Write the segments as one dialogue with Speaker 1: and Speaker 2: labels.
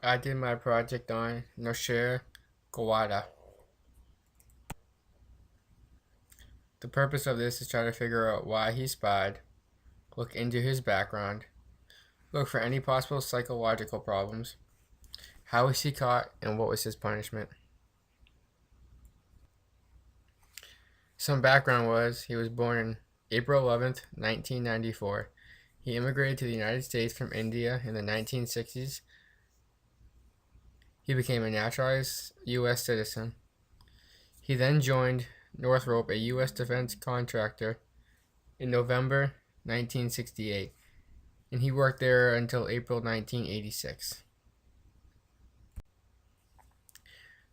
Speaker 1: I did my project on Noshir, Gowadia. The purpose of this is try to figure out why he spied, look into his background, look for any possible psychological problems, how was he caught, and what was his punishment. Some background was he was born on April 11th, 1994. He immigrated to the United States from India in the 1960s. He became a naturalized U.S. citizen. He then joined Northrop, a U.S. defense contractor, in November 1968, and he worked there until April 1986.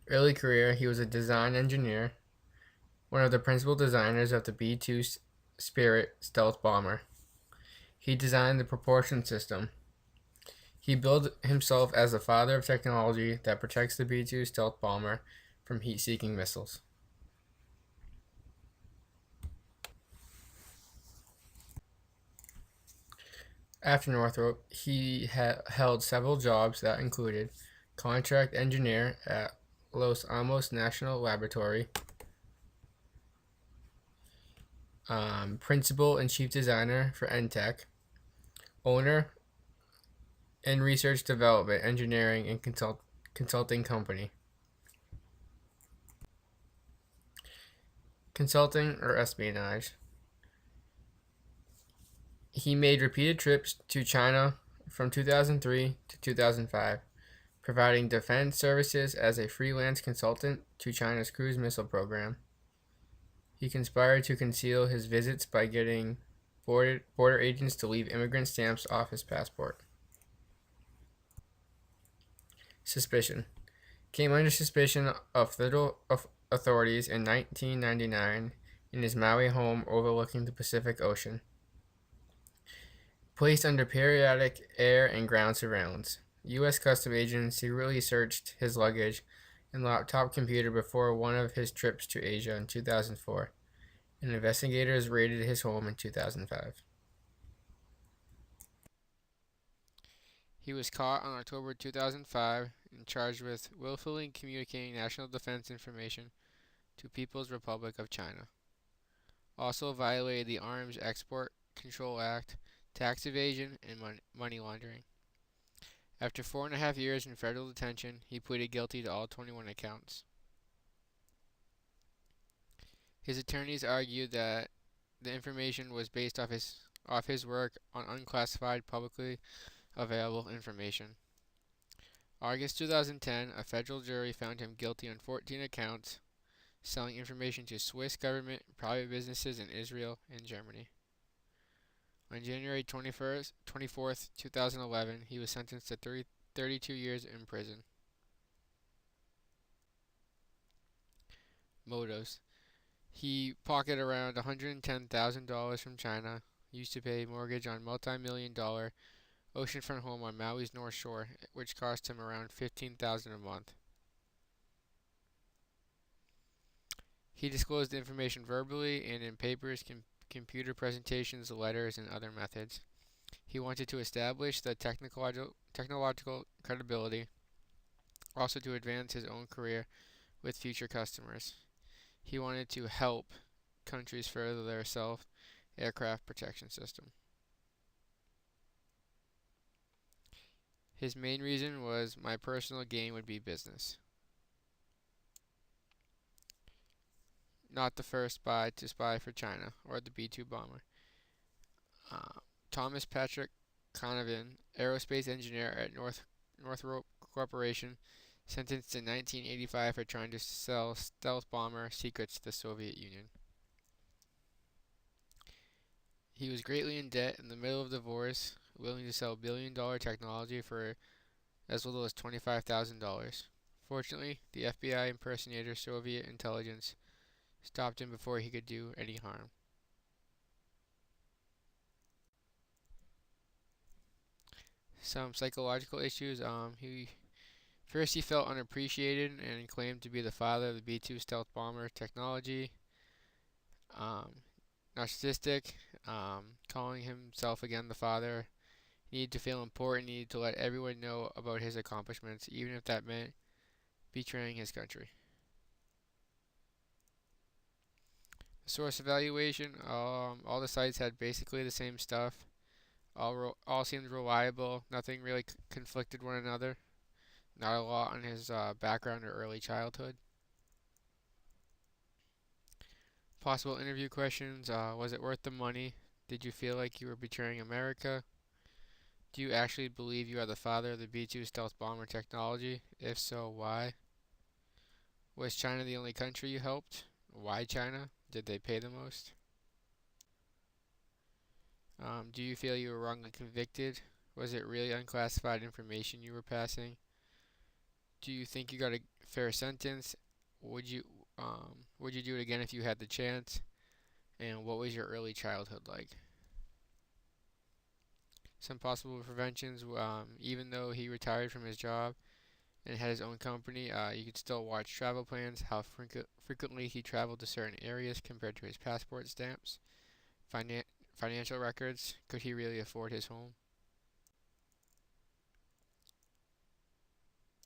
Speaker 1: Early career, he was a design engineer, one of the principal designers of the B-2 Spirit stealth bomber. He designed the propulsion system. He billed himself as the father of technology that protects the B-2 stealth bomber from heat-seeking missiles. After Northrop, he held several jobs that included contract engineer at Los Alamos National Laboratory, principal and chief designer for NTech, owner and research development, engineering, and consulting company. Consulting or espionage. He made repeated trips to China from 2003 to 2005, providing defense services as a freelance consultant to China's cruise missile program. He conspired to conceal his visits by getting border agents to leave immigrant stamps off his passport. Suspicion. Came under suspicion of federal authorities in 1999 in his Maui home overlooking the Pacific Ocean. Placed under periodic air and ground surveillance, U.S. Customs agents secretly searched his luggage and laptop computer before one of his trips to Asia in 2004, and investigators raided his home in 2005. He was caught on October 2005 and charged with willfully communicating national defense information to People's Republic of China. Also violated the Arms Export Control Act, tax evasion, and money laundering. After 4.5 years in federal detention, he pleaded guilty to all 21 accounts. His attorneys argued that the information was based off his work on unclassified, publicly available information. August 2010, a federal jury found him guilty on 14 accounts, selling information to Swiss government, private businesses in Israel and Germany. On January 24th, 2011, he was sentenced to 32 years in prison. Motives. He pocketed around $110,000 from China, used to pay mortgage on multi-million-dollar oceanfront home on Maui's North Shore, which cost him around $15,000 a month. He disclosed the information verbally and in papers, computer presentations, letters, and other methods. He wanted to establish the technological credibility, also to advance his own career with future customers. He wanted to help countries further their self-aircraft protection system. His main reason was my personal gain would be business. Not the first spy to spy for China or the B-2 bomber. Thomas Patrick Conovan, aerospace engineer at Northrop Corporation, sentenced in 1985 for trying to sell stealth bomber secrets to the Soviet Union. He was greatly in debt in the middle of divorce, willing to sell billion-dollar technology for as little as $25,000. Fortunately, the FBI impersonator Soviet intelligence stopped him before he could do any harm. Some psychological issues. He felt unappreciated and claimed to be the father of the B-2 stealth bomber technology. Um, Narcissistic, calling himself again the father. He needed to feel important. He needed to let everyone know about his accomplishments, even if that meant betraying his country. Source evaluation. All the sites had basically the same stuff. All seemed reliable. Nothing really conflicted one another. Not a lot on his background or early childhood. Possible interview questions. Was it worth the money? Did you feel like you were betraying America? Do you actually believe you are the father of the B-2 stealth bomber technology? If so, why? Was China the only country you helped? Why China? Did they pay the most? Do you feel you were wrongly convicted? Was it really unclassified information you were passing? Do you think you got a fair sentence? Would you would you do it again if you had the chance? And what was your early childhood like? Some possible preventions. Even though he retired from his job and had his own company, you could still watch travel plans, how frequently he traveled to certain areas compared to his passport stamps, finan- financial records. Could he really afford his home?